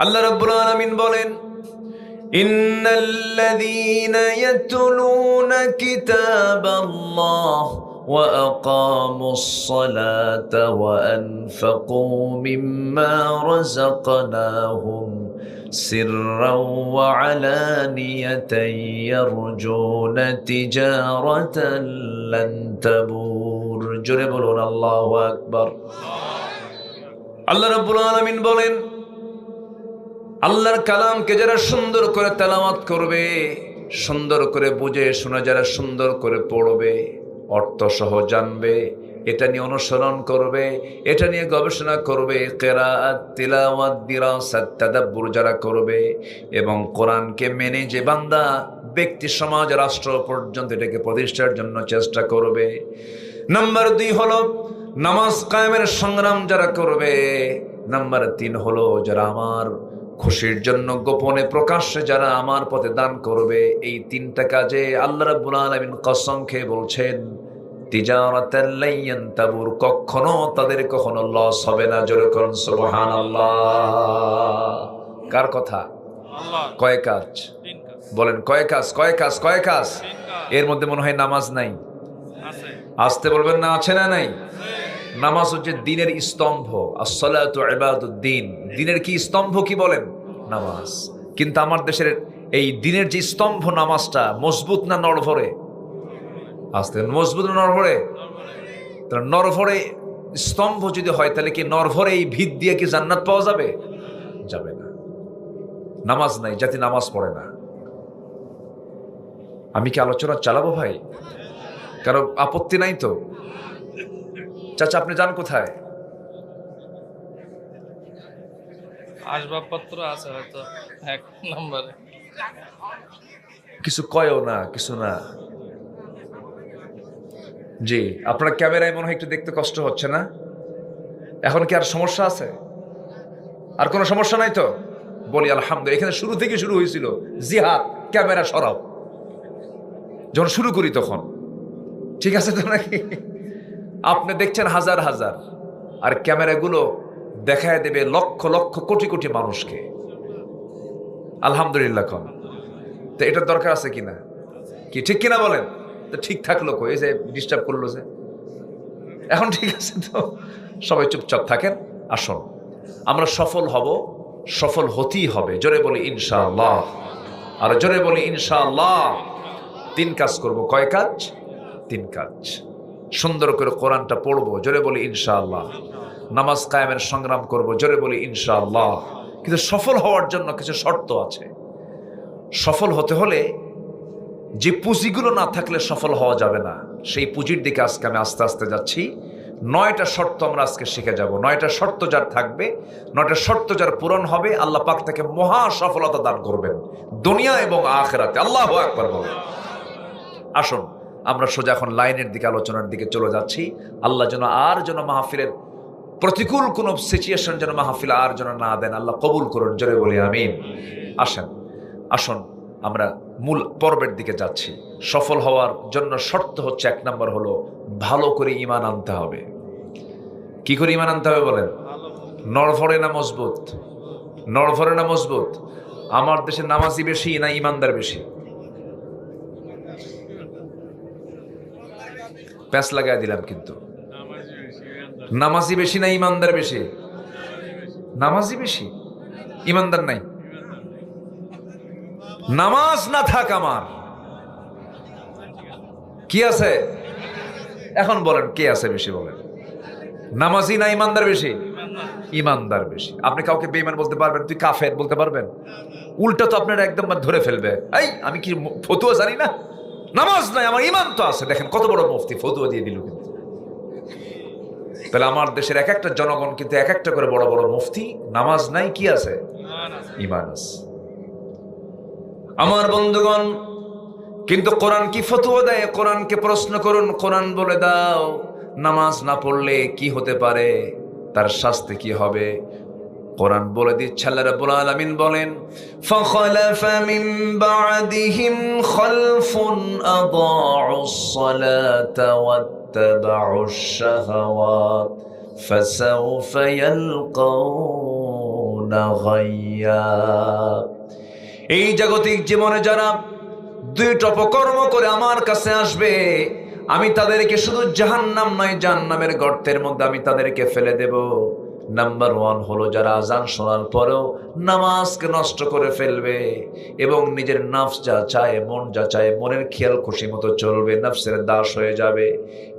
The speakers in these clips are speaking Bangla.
আল্লাহ রাব্বুল আলামিন বলেন, ইন্নাল্লাযীনা ইয়াতলুনা কিতাবাল্লাহ ওয়া আকামুস সালাতা ওয়া আনফাকু মিম্মা রাযাকনাহুম সিররাও ওয়া আলানিয়াতান ইয়ারজুনা তিজারাতান লান তাবুর। জোরে বলুন আল্লাহু আকবার। আল্লাহ রাব্বুল আলামিন বলেন, আল্লাহর কালামকে যারা সুন্দর করে তেলাওয়াত করবে, সুন্দর করে বুঝে শুনে যারা সুন্দর করে পড়বে, অর্থ সহ জানবে, এটা নিয়ে অনুসরণ করবে, এটা নিয়ে গবেষণা করবে, কিরাআত, তিলাওয়াত, দিরাসাত, তাদাব্বুর যারা করবে এবং কোরআনকে মেনে যে বান্দা ব্যক্তি, সমাজ, রাষ্ট্র পর্যন্ত এটাকে প্রতিষ্ঠার জন্য চেষ্টা করবে। নাম্বার 2 হলো নামাজ কায়েমের সংগ্রাম যারা করবে। নাম্বার 3 হলো যারা আমার খুশির জন্য গোপনে প্রকাশ্যে যারা আমার পথে দান করবে। এই 3টা কাজে আল্লাহ রাব্বুল আলামিন কসম খেয়ে বলছেন, তিজারাতান লা ইয়ানতাবুর, কখনো তাদের কখনো লস হবে না। জোরে করুন সুবহানাল্লাহ। কার কথা? আল্লাহ। কয় কাজ? 3 কাজ। বলেন কয় কাজ? কয় কাজ? কয় কাজ? 3 কাজ। এর মধ্যে মনে হয় নামাজ নাই। আছে। আসতে বলবেন না, আছে না নাই? নামাজ হচ্ছে দ্বীনের স্তম্ভ। আসসালাতু ইবাদুদ্দিন, দ্বীনের কি স্তম্ভ কি বলেন? নামাজ। কিন্তু আমার দেশের এই দ্বীনের যে স্তম্ভ নামাজটা মজবুত না নড়ভরে? আস্তে, মজবুত না নড়ভরে? তাহলে নড়ভরে স্তম্ভ যদি হয় তাহলে কি নড়ভরে এই ভিত দিয়ে কি জান্নাত পাওয়া যাবে? যাবে না। নামাজ নাই, জাতি নামাজ পড়ে না। আমি কি আলোচনা চালাবো ভাই? কারো আপত্তি নাই তো? চাচা আপনি যান কোথায়? আসবাবপত্র আছে হয়তো 1 নম্বরে। কিছু কয়ও না, কিছু না। জি, আপনার ক্যামেরায় মনে হয় একটু দেখতে কষ্ট হচ্ছে না? এখন কি আর সমস্যা আছে? আর কোনো সমস্যা নাই তো? বলি আলহামদুলিল্লাহ। এখানে শুরু থেকে শুরু হয়েছিল জিহাদ, ক্যামেরা সরাও। যখন শুরু করি তখন ঠিক আছে তো নাকি? আপনি দেখছেন হাজার হাজার, আর ক্যামেরাগুলো দেখায় দেবে লক্ষ লক্ষ কোটি কোটি মানুষকে। আলহামদুলিল্লাহ কন। তো এটার দরকার আছে কিনা? কি ঠিক কিনা বলেন? তো ঠিক থাকলো কই? এই যে ডিস্টার্ব করলো যে। এখন ঠিক আছে তো? সবাই চুপচাপ থাকেন। আসুন আমরা সফল হব, সফল হতেই হবে। জোরে বলি ইনশাআল্লাহ। আর জোরে বলি ইনশাআল্লাহ। 3 কাজ করব। কয় কাজ? 3 কাজ। সুন্দর করে কোরআনটা পড়বো, জোরে বলি ইনশাআল্লাহ। নামাজ কায়েমের সংগ্রাম করব, জোরে বলি ইনশাআল্লাহ। কিন্তু সফল হওয়ার জন্য কিছু শর্ত আছে। সফল হতে হলে যে পুঁজিগুলো না থাকলে সফল হওয়া যাবে না, সেই পুঁজির দিকে আজকে আমি আস্তে আস্তে যাচ্ছি। 9টা শর্ত আমরা আজকে শিখে যাব। 9টা শর্ত যার থাকবে, 9টা শর্ত যার পূরণ হবে, আল্লাহ পাক তাকে মহা সফলতা দান করবেন দুনিয়া এবং আখিরাতে। আল্লাহু আকবার বলেন। আসুন আমরা সোজা এখন লাইনের দিকে, আলোচনার দিকে চলে যাচ্ছি। আল্লাহ যেন মাহফিলের প্রতিকূল কোনো সিচুয়েশন যেন মাহফিল আর যেন না দেন। আল্লাহ কবুল করুন, জোরে বলি আমিন। আসুন আমরা মূল পর্বের দিকে যাচ্ছি। সফল হওয়ার জন্য শর্ত হচ্ছে 1 নম্বর হলো ভালো করে ঈমান আনতে হবে। কি করে ঈমান আনতে হবে বলেন? নড়ভরে না মজবুত? নড়ভরে না মজবুত? আমার দেশে নামাজি বেশি না ঈমানদার বেশি? প্যাঁচ লাগাই দিলাম কিন্তু। নামাজি বেশি না ঈমানদার বেশি? নামাজি বেশি, ঈমানদার নাই। নামাজ না থাক আমার কি আছে? এখন বলেন কে আছে বেশি? বলেন নামাজি না ঈমানদার বেশি? ঈমানদার বেশি। আপনি কাউকে বেঈমান বলতে পারবেন? তুই কাফের বলতে পারবেন? উল্টা তো আপনার একদম ধরে ফেলবে। এই আমি কি ফতুয়া জানি না? নামাজ নাই, আমার ঈমান তো আছে। দেখেন কত বড় মুফতি ফতুয়া দিয়ে দিল। কিন্তু তাহলে আমার দেশের এক একটা জনগণ কিন্তু এক একটা করে বড় বড় মুফতি। নামাজ নাই, কি আছে? ঈমান আছে। আমার বন্ধুগণ, কিন্তু কোরআন কি ফতোয়া দেয়? কোরআনকে প্রশ্ন করুন, কোরআন বলে দাও নামাজ না পড়লে কি হতে পারে, তার শাস্তি কি হবে। কোরআন বলে দিচ্ছে। আল্লাহ রাব্বুল আলামিন বলেন, ফাখালাফা মিন বা'দিহিম খালফুন আদাউস সালাতা ওয়াত্তাবাউশ শাহাওয়াত ফাসাউফা ইয়ালকাউনা গাইয়া। এই জাগতিক জীবনে যারা দুইটা অপকর্ম করে আমার কাছে আসবে, আমি তাদেরকে শুধু জাহান্নাম নয়, জাহান্নামের গর্তের মধ্যে আমি তাদেরকে ফেলে দেব। নাম্বার 1 হলো যারা আজান শোনার পরেও নামাজকে নষ্ট করে ফেলবে এবং নিজের নফস যা চায়, মন যা চায়, মনের খেয়াল খুশি মতো চলবে, নফসের দাস হয়ে যাবে।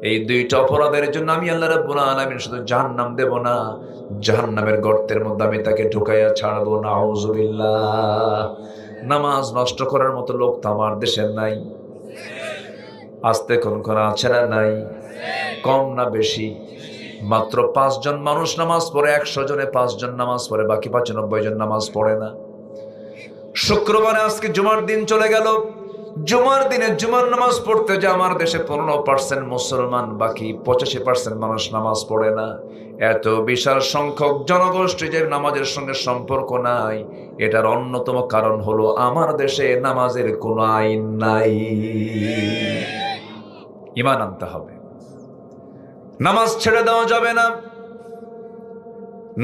এই দুইটা অপরাধের জন্য আমি আল্লাহ রাব্বুল আলামিন শুধু জাহান্নাম দেব না, জাহান্নামের গর্তের মধ্যে আমি তাকে ঢুকাইয়া ছাড়বো। নাউজুবিল্লাহ। নামাজ নষ্ট করার মতো লোক তো আমার দেশের নাই। আস্তে কোন আছে না নাই? কম না বেশি? মাত্র 5 জন মানুষ নামাজ পড়ে, 100 জনে 5 জন নামাজ পড়ে, বাকি 95 জন নামাজ পড়ে না। শুক্রবারে আজকে জুমার দিন চলে গেল, জুমার দিনে জুমার নামাজ পড়তে যে আমার দেশে 15% মুসলমান, বাকি 85% মানুষ নামাজ পড়ে না। এত বিশাল সংখ্যক জনগোষ্ঠী যে নামাজের সঙ্গে সম্পর্ক নাই, এটার অন্যতম কারণ হলো আমার দেশে নামাজের কোনো আইন নাই। ঈমান আনতে হবে, নামাজ ছেড়ে দেওয়া যাবে না,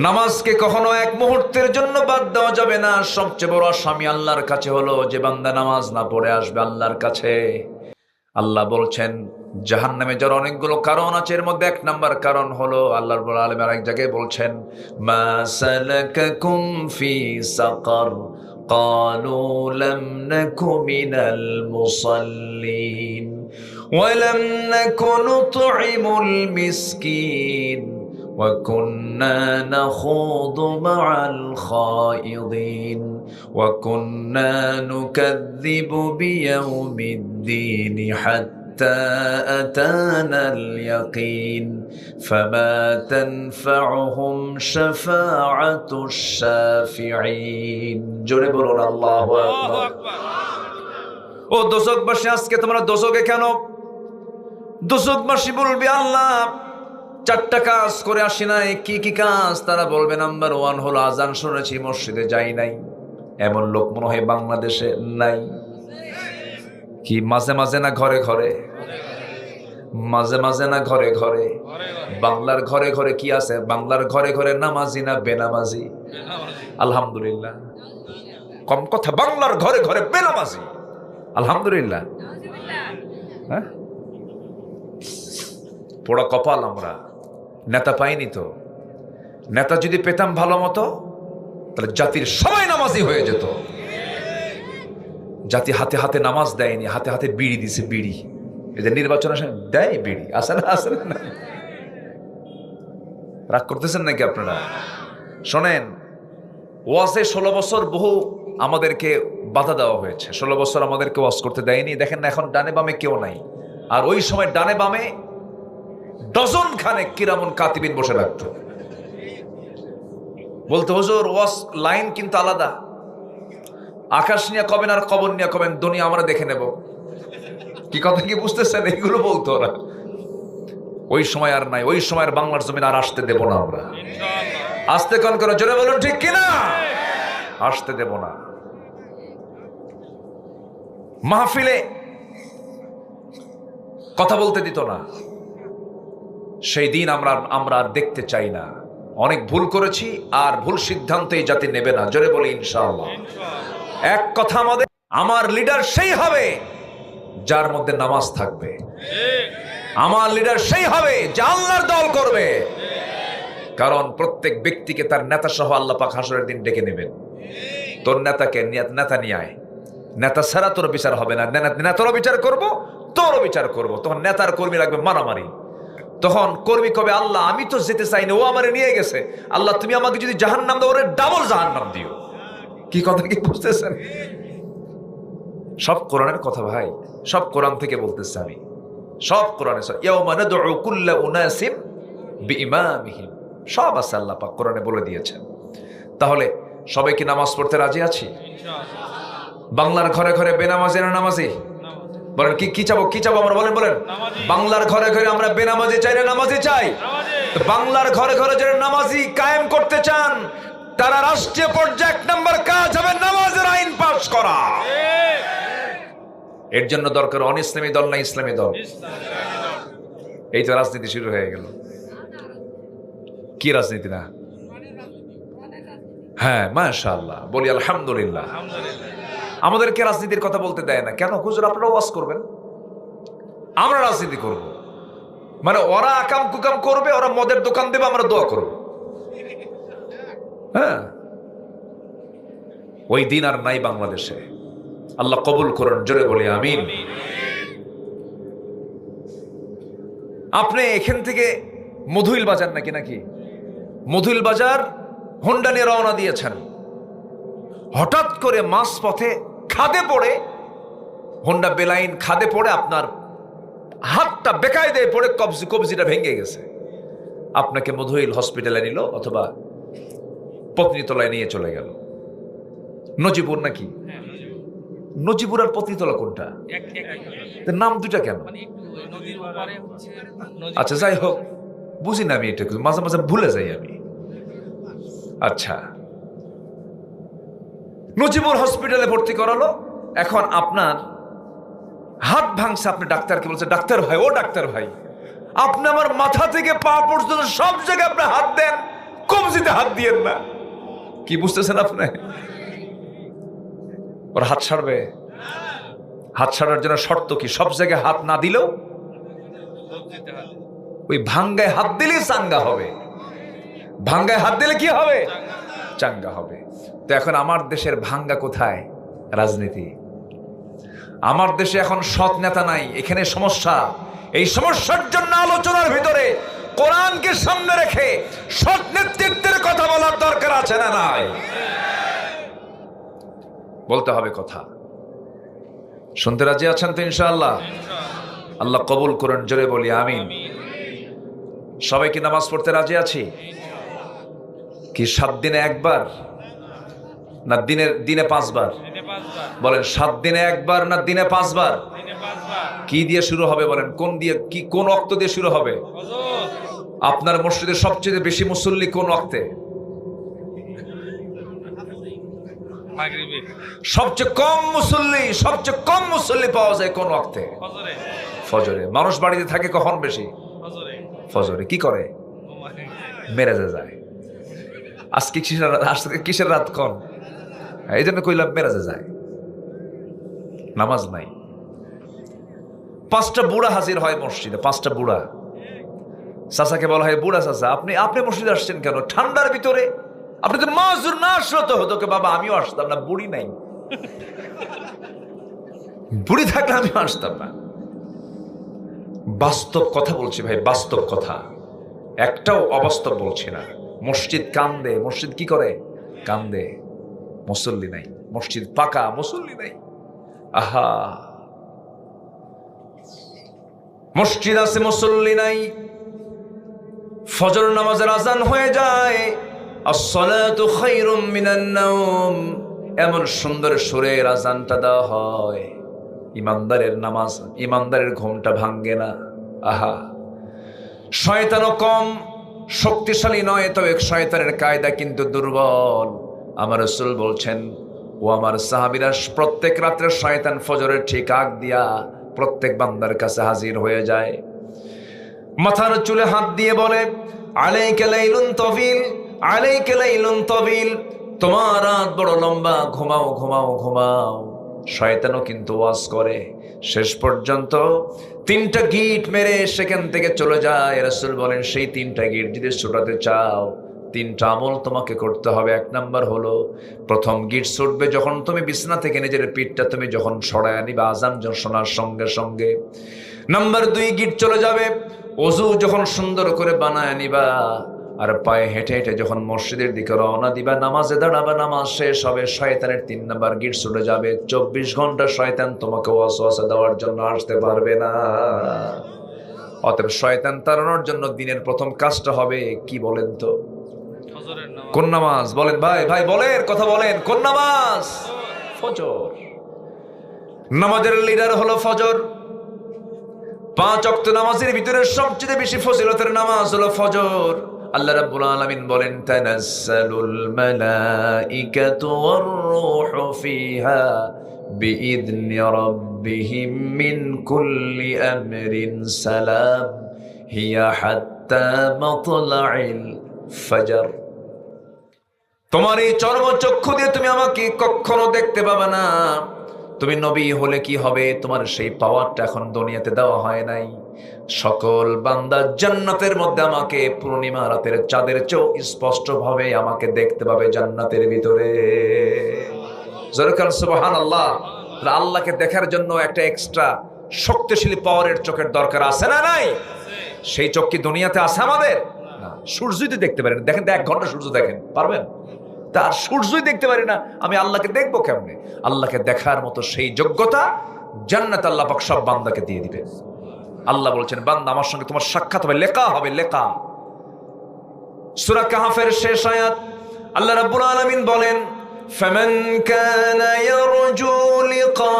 নামাজকে কখনো এক মুহূর্তের জন্য বাদ দেওয়া যাবে না। সবচেয়ে বড় আসামি আল্লাহর কাছে হলো যে বান্দা নামাজ না পড়ে আসবে আল্লাহর কাছে। আল্লাহ বলছেন জাহান্নামে যার অনেকগুলো কারণ আছে, এর মধ্যে 1 নাম্বার কারণ হলো আল্লাহ রাব্বুল আলামিন আরেক জায়গায় বলছেন মা সালাকাকুম ফি সাকার ক্বালু লাম নাকু মিনাল মুসাল্লিন ওয়া লাম নাকু নুতঈমুল মিসকিন وكنا نخوض مع الخائضين وكنا نكذب بيوم الدين حتى أتانا اليقين فما تنفعهم شفاعة الشافعين জোরে বলুন আল্লাহু আকবার। ও দোজখবাসী, আজকে তোমরা দোজখে কেন? দোজখবাসী বলবে আল্লাহ 4টা কাজ করে আসি নাই। কি কি কাজ? তারা বলবে নাম্বার 1 হলো আজান শুনেছি, মসজিদে যাই নাই। এমন লোক মনে হয় বাংলাদেশে নাই। কি মাঝে মাঝে না ঘরে ঘরে? মাঝে মাঝে না ঘরে ঘরে? বাংলার ঘরে ঘরে কি আছে? বাংলার ঘরে ঘরে নামাজি না বেনামাজি? আলহামদুলিল্লাহ। কম কথা, বাংলার ঘরে ঘরে বেনামাজি। আলহামদুলিল্লাহ। হ্যাঁ, পোড়া কপাল আমরা। নেতা পাইনি তো। নেতা যদি পেতাম ভালো মতো, তাহলে জাতির সবাই নামাজি হয়ে যেত। জাতি হাতে হাতে নামাজ দেয়নি, হাতে হাতে বিড়ি দিছে। বিড়ি এদের নির্বাচন আসে দেয় বিড়ি, আসে না? আসে না? রাগ করতেছেন নাকি আপনারা? শোনেন, ওয়াজে 16 বছর বহু আমাদেরকে বাধা দেওয়া হয়েছে। 16 বছর আমাদেরকে ওয়াজ করতে দেয়নি। দেখেন না, এখন ডানে বামে কেউ নাই। আর ওই সময় ডানে বামে ডজন খানেক কিরামুন কাতিবিন বসে রাখত, বলতে হুজুর ওয়াজ লাইন কিন্তু আলাদা, আকাশ নিয়ে কবেন আর কবর নিয়ে কবেন, দুনিয়া আমরা দেখে নেব। কি কথা কি বুঝতেছেন? এইগুলো বলতো ওরা। ওই সময় আর নাই, ওই সময়ের বাংলার জমিন আর আসতে দেব না আমরা। আসতে কোন করে জোরে বলুন ঠিক কিনা? আসতে দেব না। মাহফিলে কথা বলতে দিত না। সেই দিন আমরা দেখতে চাই না। অনেক ভুল করেছি, আর ভুল সিদ্ধান্ত এই জাতি নেবে না। জোরে বলি ইনশাআল্লাহ। এক কথা, আমার লিডার সেই হবে যার মধ্যে নামাজ থাকবে। আমার লিডার সেই হবে যে আল্লাহর দল করবে। কারণ প্রত্যেক ব্যক্তিকে তার নেতা সহ আল্লাহ পাক হাসরের দিন ডেকে নেবেন। তোর নেতাকে নেতা নিয়ে আয়, নেতা ছাড়া তোর বিচার হবে না। নেতারও বিচার করব, তোরও বিচার করব। তখন নেতার কর্মী লাগবে মারামারি। তখন কর্মী কবে আল্লাহ আমি তো যেতে চাই না, ও আমারে নিয়ে গেছে, আল্লাহ তুমি আমাকে যদি জাহান্নাম দাও, ওরে ডাবল জাহান্নাম দিও। কি কথা কি বুঝতেছেন? সব কোরআনের কথা ভাই, সব কোরআন থেকে বলতেছে আমি। সব কোরআনে ইয়াউমা নাদউ কুল্লা উনাসিম বিইমামিহিম, সব আছে আল্লাহ পাক কোরআনে বলে দিয়েছেন। তাহলে সবাই কি নামাজ পড়তে রাজি আছি? বাংলার ঘরে ঘরে বেনামাজি না নামাজি? বলেন কি চাবো? কি চাবো আমরা? বলেন বলেন। বাংলার ঘরে ঘরে আমরা বেনামাজি চাই না নামাজি চাই? বাংলার ঘরে ঘরে যারা নামাজি কায়েম করতে চান, তারা রাষ্ট্রীয় পর্যায়ে 1 নম্বর কাজ হবে নামাজের আইন পাস করা। এর জন্য দরকার অন ইসলামী দল না ইসলামী দল। এই তো রাজনীতি শুরু হয়ে গেল। কি রাজনীতি? না হ্যাঁ, মাশাআল্লাহ, বলি আলহামদুলিল্লাহ। আলহামদুলিল্লাহ। আমাদেরকে রাজনীতির কথা বলতে দেয় না কেন? হুজুর আপনারা ওয়াজ করবেন, আমরা রাজনীতি করব। মানে ওরা আকাম কুকাম করবে, ওরা মদের দোকান দেবে, আমরা দোয়া করব। হ্যাঁ, ওই দিন আর নাই বাংলাদেশে। আল্লাহ কবুল করুন, জোরে বলি আমিন। আপনি এখান থেকে মধুইল বাজার নাকি মধুইল বাজার হোন্ডা নিয়ে রওনা দিয়েছেন, হঠাৎ করে মাঝ পথে খাদে পড়ে, হোন্ডা বেলাইন খাদে পড়ে আপনার হাতটা বেকায়দায় পড়ে কবজিটা ভেঙে গেছে। আপনাকে মধুইল হসপিটালে নিল অথবা পত্নীতলায় নিয়ে চলে গেল। নজিপুর নাকি? হ্যাঁ, নজিপুর আর পত্নীতলা কোনটা? এক নাম দুটা কেন? মানে একটু ওই নদীর ওপারে হচ্ছে নদী। আচ্ছা, যাই হোক, বুঝি না আমি, এটা মাঝে মাঝে ভুলে যাই আমি। আচ্ছা, নজিবুর হসপিটালে ভর্তি করালো। এখন আপনার হাত ভাঙছে, আপনি ডাক্তারকে বলছে, ডাক্তার ভাই, ও ডাক্তার ভাই, আপনি আমার মাথা থেকে পা পর্যন্ত সব জায়গায় আপনি হাত দেন, কবজিতে হাত দিয়েন না। কি বুঝতেছেন আপনি? ওর হাত ছাড়বে? হাত ছাড়ার জন্য শর্ত কি? সব জায়গায় হাত না দিলেও সবজিতে হাত। ওই ভাঙ্গায় হাত দিলেই চাঙ্গা হবে। ভাঙ্গায় হাত দিলে কি হবে? চাঙ্গা হবে। তো এখন আমার দেশের ভাঙ্গা কোথায়? রাজনীতি। আমার দেশে এখন সৎ নেতা নাই, এখানে সমস্যা। এই সমস্যার জন্য আলোচনার ভিতরে কোরআনকে সামনে রেখে সৎ নেতৃত্বের কথা বলার দরকার আছে না নাই? বলতে হবে কথা। শুনতে রাজি আছেন তো ইনশাআল্লাহ? আল্লাহ কবুল করুন, জোরে বলি আমিন। সবাই কি নামাজ পড়তে রাজি আছি? কি 7 দিনে একবার না দিনে 5 বার? দিনে 5 বার। বলেন, 7 দিনে একবার না দিনে 5 বার? দিনে 5 বার। কি দিয়ে শুরু হবে বলেন? কোন ওয়াক্ত দিয়ে শুরু হবে? হযরত আপনার মসজিদে সবচেয়ে বেশি মুসল্লি কোন ওয়াক্তে? মাগরিবে। সবচেয়ে কম মুসল্লি পাওয়া যায় কোন ওয়াক্তে? ফজরে। ফজরে। মানুষ বাড়িতে থাকে কখন বেশি? ফজরে। ফজরে। কি করে? ঘুমায়। মেরাজে যায়। আজকে কিসের রাত কোন? এই জন্য কইলাম মেরাজে যায়। নামাজ নাই। 5টা বুড়া হাজির হয় মসজিদে, 5টা বুড়া। চাচাকে বলা হয়, বুড়া চাচা, আপনি মসজিদে আসছেন কেন ঠান্ডার ভিতরে? আপনি তো মাজুর না আসলো তো হতো। বাবা, আমিও আসতাম না, বুড়ি নাই। বুড়ি থাকলে আমিও আসতাম না। বাস্তব কথা বলছি ভাই, বাস্তব কথা, একটাও অবাস্তব বলছি না। মসজিদ কান্দে। মসজিদ কি করে? কান্দে। মুসল্লি নাই। মসজিদ পাকা, মুসল্লি নাই। আহা, মসজিদ আছে, মুসল্লি নাই। ফজর নামাজের আজান হয়ে যায়, আসসালাতু খায়রুম মিনান নাওম, এমন সুন্দর সুরের আজানটা দেওয়া হয়, ইমানদারের ঘুমটা ভাঙ্গে না। আহা, শয়তানও কম শক্তিশালী নয়, তবে শয়তানের কায়দা কিন্তু দুর্বল। আমার রাসূল বলছেন, ও আমার সাহাবীরা, প্রত্যেক রাত্রে শয়তান ফজরের ঠিক আগ দিয়া প্রত্যেক বান্দার কাছে হাজির হয়ে যায়। মাথার চুলে হাত দিয়ে বলে, আলাইকা লাইলুন তাবিল, আলাইকা লাইলুন তাবিল, তোমার রাত বড় লম্বা, ঘুমাও ঘুমাও ঘুমাও। শয়তানও কিন্তু ওয়াজ করে। শেষ পর্যন্ত 3টা গিট মেরে সেখান থেকে চলে যায়। রাসূল বলেন, সেই 3টা গিট যদি ছুটাতে চাও, 3টা আমল তোমাকে করতে হবে। 1 নাম্বার হলো, প্রথম গিট ছুটবে যখন তুমি বিছানা থেকে নিজের পিঠটা তুমি যখন সরায় নিবা আজান শোনার সঙ্গে সঙ্গে। নাম্বার 2 গিট চলে যাবে অজু যখন সুন্দর করে বানায় নিবা, আর পায়ে হেঁটে হেঁটে যখন মসজিদের দিকে রওনা দিবা, নামাজে দাঁড়াবা, নামাজ শেষ হবে, শয়তানের 3 নাম্বার গিট ছুটে যাবে। 24 ঘন্টা শয়তান তোমাকে ওয়াসওয়াসা দেওয়ার জন্য আসতে পারবে না। অতএব শয়তান তাড়ানোর জন্য দিনের প্রথম কাজটা হবে কি বলেন তো? ফজরের নামাজ। কোন নামাজ? বলেন ভাই বলেন, কথা বলেন, কোন নামাজ? ফজর। নামাজের লিডার হলো ফজর। 5 ওয়াক্ত নামাজের ভিতরে সবচেয়ে বেশি ফজিলতের নামাজ হলো ফজর। আল্লাহ রাব্বুল আলামিন বলেন, তানাজ্জালুল মালাইকাতু ওয়ার রূহু ফিহা বিইذনি রাব্বিহিম মিন কুল্লি আমরিন সালাম হিয়া হাত্তা মাতলাইল ফজর। তোমার এই চর্মচক্ষু দিয়ে তুমি আমাকে কখনো দেখতে পাবে না। তুমি নবী হলে কি হবে, তোমার সেই পাওয়ারটা এখন দুনিয়াতে দেওয়া হয় নাই। সকল বান্দা জান্নাতের মধ্যে আমাকে পূর্ণিমা রাতের চাঁদের চেয়েও স্পষ্ট ভাবে আমাকে দেখতে পাবে জান্নাতের ভিতরে। সুবহানাল্লাহ। আল্লাহকে দেখার জন্য একটা এক্সট্রা শক্তিশালী পাওয়ারের চোখের দরকার আছে না নাই? সেই চোখ কি দুনিয়াতে আছে আমাদের? না। সূর্যই তো দেখতে পারেন, দেখেন তো 1 ঘন্টা সূর্য দেখেন, পারবেন? তার সূর্যই দেখতে পারি না, আমি আল্লাহকে দেখবো কেমনে? আল্লাহকে দেখার মতো সেই যোগ্যতা জান্নাত আল্লাহ পাক সব বান্দাকে দিয়ে দিবে। আল্লাহ বলছেন, বান্দা আমার সঙ্গে তোমার সাক্ষাৎ হবে, লেখা হবে, লেখা। সূরা কাহফের শেষ আয়াত আল্লাহ রাব্বুল আলামিন বলেন, ফামান কানা ইয়ারজু লিকা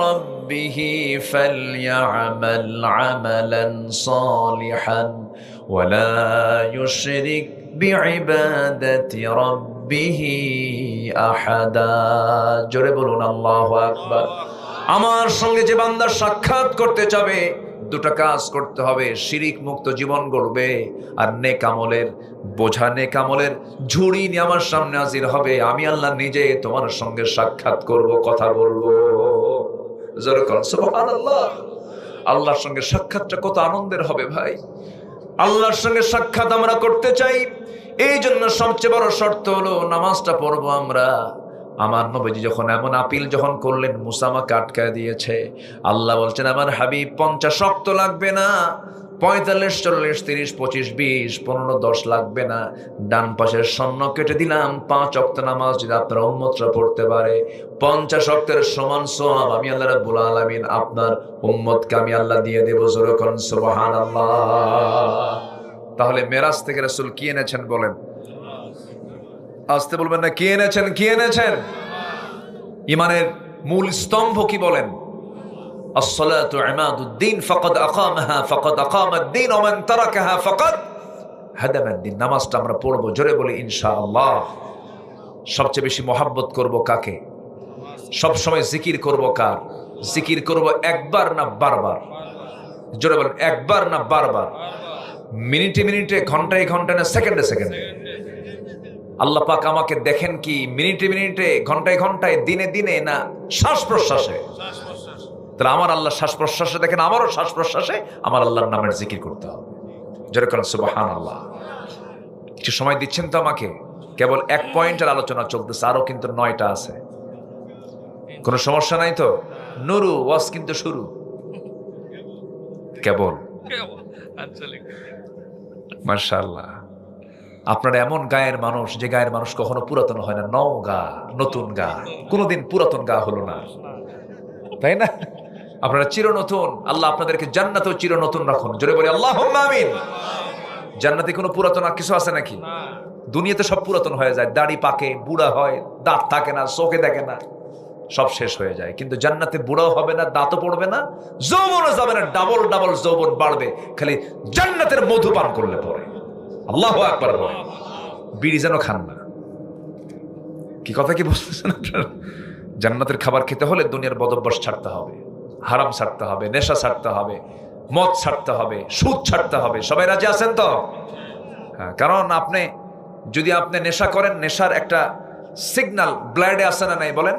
রাব্বিহি ফালইআমাল আমালান সালিহান ওয়ালা ইউশরিক বিইবাদাতি রাব্বিহি আহাদা। জোরে বলুন আল্লাহু আকবার। আমার সঙ্গে যে বান্দা সাক্ষাৎ করতে চাবে, দুটো কাজ করতে হবে। শিরিক মুক্ত জীবন গড়বে, আর নেক আমলের বোঝা, নেক আমলের ঝুড়ি নিয়ে আমার সামনে হাজির হবে। আমি আল্লাহ নিজে তোমার সঙ্গে সাক্ষাৎ করব, কথা বলবো। জোরে বলুন সুবহানাল্লাহ। আল্লাহর সঙ্গে সাক্ষাৎটা কত আনন্দের হবে ভাই। আল্লাহর সঙ্গে সাক্ষাৎ আমরা করতে চাই, এই জন্য সবচেয়ে বড় শর্ত হলো নামাজটা পড়বো আমরা। আমার নবীজি যখন এমন আপিল যখন করলেন, মুসা আমাকে আটকায় দিয়েছে। আল্লাহ বলছেন, আমার হাবিব 50 ওয়াক্ত লাগবে না, 45, 40, 30, 25, 20, 15, 10 লাগবে না। ডান পাশের শূন্য কেটে দিলাম। 5 ওয়াক্ত নামাজ যদি আপনার উম্মতরা পড়তে পারে, 50 ওয়াক্তের সমান সওয়াব আমি আল্লাহ রাব্বুল আলামিন আপনার উম্মতকে আমি আল্লাহ দিয়ে দেব। জোরে বলুন সুবহানাল্লাহ। তাহলে মেরাজ থেকে রাসূল কি এনেছেন বলেন? আসতে বলবেন না, কি এনেছেন? কি এনেছেন? ইমানের মূল স্তম্ভ কি বলেন? আসসালাতু ইমাদুদ্দিন ফাকাদ আকামাহা ফাকাদ আকামাদ্দিন ওয়া মান তারাকাহা ফাকাদ হাদামাদ্দিন। নামাজটা আমরা পড়বো, জোরে বলি ইনশাআল্লাহ। সবচেয়ে বেশি মহব্বত করব কাকে? সব সময় জিকির করব কার? জিকির করব একবার না বারবার? জোরে বলেন, একবার না বারবার? মিনিটে মিনিটে, ঘন্টায় ঘন্টায়, না সেকেন্ডে সেকেন্ডে? আল্লাহ পাক আমাকে দেখেন কি মিনিটে মিনিটে, ঘন্টায় ঘন্টায়, দিনে দিনে, না শ্বাস প্রশ্বাসে? তাহলে আমার আল্লাহ শ্বাস প্রশ্বাসে দেখেন, আমারও শ্বাস প্রশ্বাসে আমার আল্লাহর নামের জিকির করতে হবে। যেরকম সুবহানাল্লাহ। কিছু সময় দিচ্ছেন তো আমাকে? কেবল 1 পয়েন্টের আলোচনা চলতেছে, আরো কিন্তু 9টা আছে। কোনো সমস্যা নাই তো? নুরু ওয়াজ কিন্তু শুরু কেবল। মাশাআল্লাহ। আপনারা এমন গায়ের মানুষ, যে গায়ের মানুষ কখনো পুরাতন হয় না। নও গা, নতুন গা, কোনোদিন পুরাতন গা হলো না, তাই না? আপনারা চির নতুন। আল্লাহ আপনাদেরকে জান্নাতেও চির নতুন রাখুন। জোরে বলি আল্লাহুম্মা আমিন। জান্নাতে কোনো পুরাতন আর কিছু আছে নাকি? দুনিয়াতে সব পুরাতন হয়ে যায়, দাড়ি পাকে, বুড়া হয়, দাঁত থাকে না, চোখে দেখে না, সব শেষ হয়ে যায়। কিন্তু জান্নাতে বুড়াও হবে না, দাঁতও পড়বে না, যৌবনও যাবে না, ডাবল ডাবল যৌবন বাড়বে খালি জান্নাতের মধু পান করলে পরে। আল্লাহু আকবার। বিড়ি যেন খান না। কি কথা কি বুঝতেছেন আপনারা? জান্নাতের খাবার খেতে হলে দুনিয়ার বদভ্যাস ছাড়তে হবে, হারাম ছাড়তে হবে, নেশা ছাড়তে হবে, মদ ছাড়তে হবে, সুদ ছাড়তে হবে। সবাই রাজি আছেন তো? হ্যাঁ। কারণ আপনি যদি নেশা করেন, নেশার একটা সিগন্যাল ব্লাডে আসে না নাই? বলেন,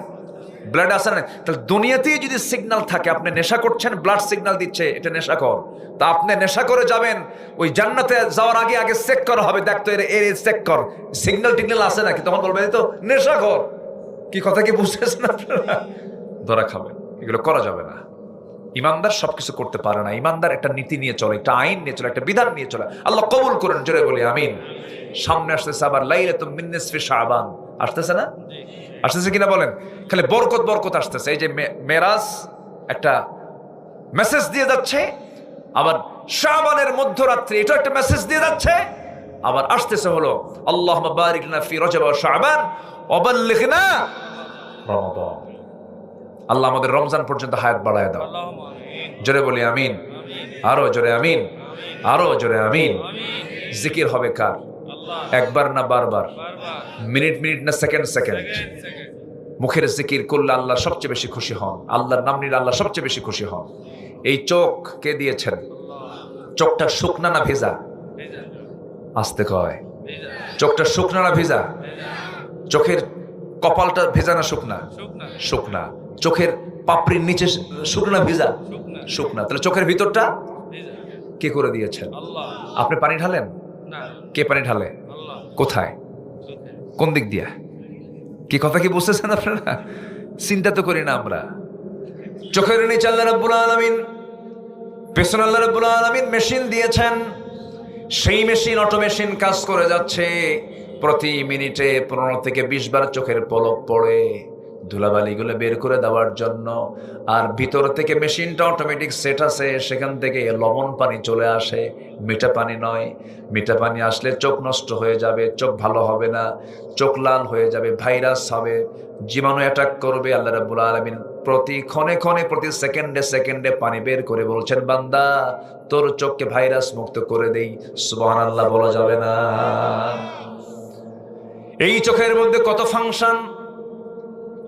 ব্লাডে আসে না? তাহলে দুনিয়াতেই যদি সিগন্যাল থাকে, আপনি নেশা করছেন, ব্লাড সিগন্যাল দিচ্ছে এটা নেশাকর, তা আপনি নেশা করে যাবেন, ওই জান্নাতে যাওয়ার আগে আগে চেক করা হবে, দেখতো এর চেক কর, সিগন্যাল টিগন্যাল আছে নাকি, তখন বলবেন এই তো নেশাকর। কি কথা কি বুঝতেছেন আপনারা? ধরা খাবেন। এগুলো করা যাবে না। ইমানদার সবকিছু করতে পারে না। ইমানদার একটা নীতি নিয়ে চলে, একটা আইন নিয়ে চলে, একটা বিধান নিয়ে চলে। আল্লাহ কবুল করেন, জোরে বলি আমিন। সামনে আসতেছে আবার লাইলাতুম মিন নিসফি শাবান, আসতেছে না? আসতেছে কিনা বলেন? খালি বরকত বরকত আসতেছে। এই যে মেরাজ একটা মেসেজ দিয়ে যাচ্ছে, আবার শাবানের মধ্যরাত্রি এটা একটা মেসেজ দিয়ে যাচ্ছে, আবার আসতেছে হলো আল্লাহুম্মা বারিক লানা ফি রজব ওয়া শাবান ওয়া বাল্লিগনা রমাদান। আল্লাহ আমাদের রমজান পর্যন্ত হায়াত বাড়ায় দাও। জোরে বলি আমিন। আরো জোরে আমিন, আরো জোরে আমিন। জিকির হবে কার? একবার না বারবার? মিনিট মিনিট না সেকেন্ড সেকেন্ড? মুখের জিকির করলে আল্লাহ সবচেয়ে বেশি খুশি হন। আল্লাহর নাম নিলে আল্লাহ সবচেয়ে বেশি খুশি হন। এই চোখ কে দিয়েছেন? চোখটা শুকনা না ভেজা? আসতে কয়, চোখটা শুকনা না ভেজা? চোখের কপালটা ভেজা না শুকনা? শুকনা শুকনা। চোখের পাপড়ির নিচে শুকনা ভিজা? শুকনা শুকনা। তাহলে চোখের ভিতরটা ভিজা। কে করে দিয়েছেন? আল্লাহ আপনি পানি ঢালেন? না কে পানি ঢালে? আল্লাহ কোথায়? চোখে কোন দিক দিয়া? কি কথা কি বুঝতেছেন আপনারা? চিন্তা তো করি না আমরা। চোখের নিচে আল্লাহ রাব্বুল আলামিন, পেছনে আল্লাহ রাব্বুল আলামিন মেশিন দিয়েছেন। সেই মেশিন, অটো মেশিন কাজ করে যাচ্ছে। প্রতি মিনিটে 15 থেকে 20 বার চোখের পলক পড়ে ধুলাবালিগুলো বের করে দেওয়ার জন্য। আর ভিতর থেকে মেশিনটা অটোমেটিক সেট আছে, সেখান থেকে লবণ পানি চলে আসে, মিঠা পানি নয়। মিঠা পানি আসলে চোখ নষ্ট হয়ে যাবে, চোখ ভালো হবে না, চোখ লাল হয়ে যাবে, ভাইরাস হবে, জীবাণু অ্যাটাক করবে। আল্লাহ রাব্বুল আলামিন প্রতি ক্ষণে ক্ষণে, প্রতি সেকেন্ডে সেকেন্ডে পানি বের করে বলছেন, বান্দা তোর চোখকে ভাইরাস মুক্ত করে দেই। সুবহানাল্লাহ বলা যাবে না? এই চোখের মধ্যে কত ফাংশন!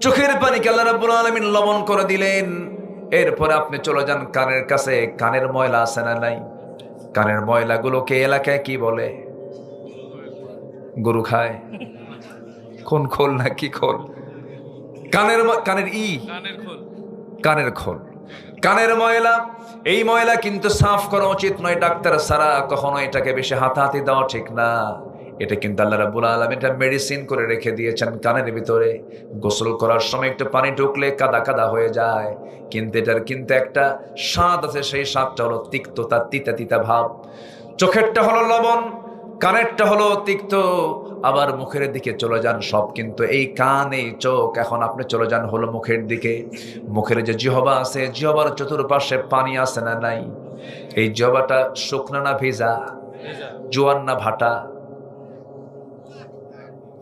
চোখের পানিকে আল্লাহ রাব্বুল আলামিন লবণ করে দিলেন। এরপরে আপনি চলে যান কানের কাছে। কানের ময়লা আছে না নাই? কানের ময়লাগুলোকে এলাকায় কি বলে? গরু খায়? কোন খোল না কি খোল? কানের কানের কানের খোল কানের খোল, কানের ময়লা। এই ময়লা কিন্তু সাফ করা উচিত নয় ডাক্তার ছাড়া। কখনো এটাকে বেশি হাতাহাতি দেওয়া ঠিক না। এটা কিন্তু আল্লাহ রাব্বুল আলামিন এটা মেডিসিন করে রেখে দিয়েছেন কানের ভিতরে। গোসল করার সময় একটু পানি ঢুকলে কাদা কাদা হয়ে যায়, কিন্তু এটার কিন্তু একটা স্বাদ আছে। সেই স্বাদটা হলো তিক্ততা, তিতা তিতা ভাব। চোখেরটা হলো লবণ, কানেরটা হলো তিক্ত। আবার মুখের দিকে চলে যান, সব কিন্তু এই কান, এই চোখ। এখন আপনি চলে যান হলো মুখের দিকে। মুখের যে জিহ্বা আছে, জিহ্বার চতুর্পাশে পানি আছে না নাই? এই জিহ্বাটা শুকনা না ভেজা? ভিজা জোয়ান না ভাটা?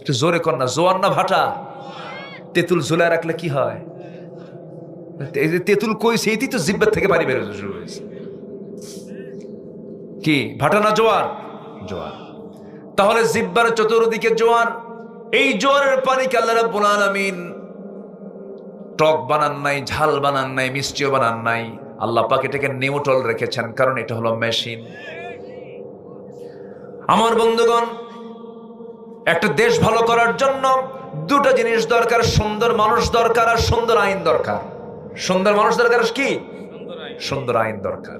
একটু জোরে কর না, জোয়ান না ভাটা? তেঁতুল ঝুলায় রাখলে কি হয়? এই যে তেঁতুল কইছে, এটি তো জিহ্বার থেকে পানি বেরোতে শুরু হয়েছে। কি ভাটা না জোয়ার? জোয়ার। তাহলে জিহ্বার চতুর্দিকে জোয়ার। এই জোয়ারের পানিকে আল্লাহ রাব্বুল আলামিন টক বানান নাই, ঝাল বানান নাই, মিষ্টিও বানান নাই। আল্লাহ পাক এটাকে নিউট্রাল রেখেছেন, কারণ এটা হলো মেশিন। আমার বন্ধুগণ, একটা দেশ ভালো করার জন্য দুটো জিনিস দরকার: সুন্দর মানুষ দরকার আর সুন্দর আইন দরকার। সুন্দর মানুষ দরকার, কি? সুন্দর আইন সুন্দর আইন দরকার।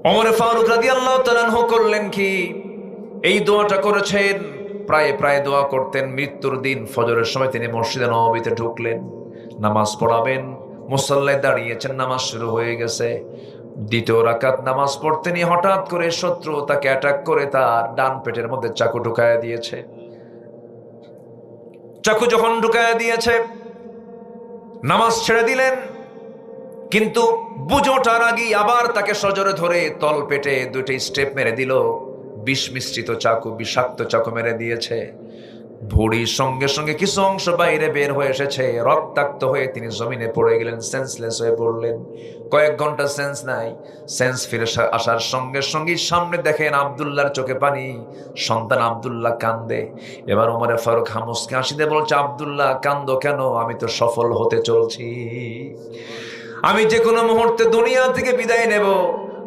ওমর ফারুক রাদিয়াল্লাহু তাআলা আনহু করলেন কি? এই দোয়াটা করেছেন। প্রায় প্রায় দোয়া করতেন। মৃত্যুর দিন ফজরের সময় তিনি মসজিদে নববীতে ঢুকলেন, নামাজ পড়াবেন। মুসাল্লায় দাঁড়িয়েছেন, নামাজ শুরু হয়ে গেছে। দ্বিতীয় রাকাত নামাজ পড়তেনি হঠাৎ করে শত্রু তাকে অ্যাটাক করে তার ডান পেটের মধ্যে চাকু ঢুকায়া দিয়েছে। চাকু যখন ঢুকায়া দিয়েছে, নামাজ ছেড়ে দিলেন, কিন্তু বুঝোটার আগেই আবার তাকে সজোরে ধরে তল পেটে দুইটি স্টেপ মেরে দিল। বিষ মিশ্রিত চাকু, বিষাক্ত চাকু মেরে দিয়েছে। ভুঁড়ির সঙ্গে সঙ্গে কিছু অংশ বাইরে বের হয়ে এসেছে। রক্তাক্ত হয়ে তিনি জমিনে পড়ে গেলেন, সেন্সলেস হয়ে পড়লেন। কয়েক ঘন্টা সেন্স নাই। সেন্স ফিরে আসার সঙ্গে সঙ্গে সামনে দেখেন আব্দুল্লাহর চোখে পানি। সন্তান আব্দুল্লাহ কান্দে। এবার ওমরে ফারুক হামুসকে হাসিতে বলছে, আব্দুল্লাহ কান্দো কেন? আমি তো সফল হতে চলছি। আমি যে কোনো মুহূর্তে দুনিয়া থেকে বিদায় নেব।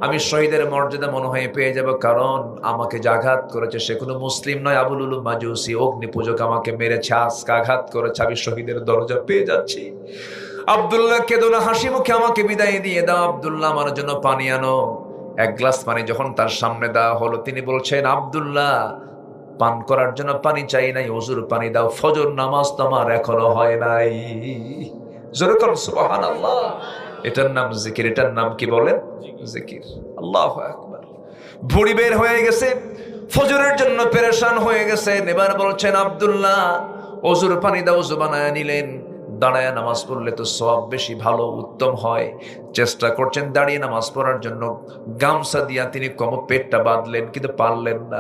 আমি শহীদের মর্যাদা মনে হয় পেয়ে যাব, কারণ আমাকে যে আঘাত করেছে সে কোনো মুসলিম নয়, আবুল উলুম মাজুসি অগ্নি পূজক আমাকে মেরেছে, আজকে আঘাত করেছে। আমি শহীদের দরজা পেয়ে যাচ্ছি। আব্দুল্লাহ কেঁদো না, হাসি মুখে আমাকে বিদায় দিয়ে দাও। আব্দুল্লাহ আমার জন্য পানি আনো। এক গ্লাস পানি যখন তার সামনে দেওয়া হলো, তিনি বলছেন, আব্দুল্লাহ পান করার জন্য পানি চাই নাই, ওযুর পানি দাও। ফজর নামাজ তোমার এখনো হয় নাই। জোরে করুন সুবহানাল্লাহ। এটার নাম জিকির। এটার নাম কি বলেন? জিকির। আল্লাহু আকবার। ভুঁড়ি বের হয়ে গেছে, ফজরের জন্য পেরেশান হয়ে গেছেন। এবার বলছেন, আব্দুল্লাহ ওযুর পানি দাও। ওযু বানায় নিলেন। দাঁড়ায় নামাজ পড়লে তো সওয়াব বেশি ভালো, উত্তম হয়। চেষ্টা করছেন দাঁড়িয়ে নামাজ পড়ার জন্য। গামছা দিয়া তিনি পেটটা বাঁধলেন, কিন্তু পারলেন না।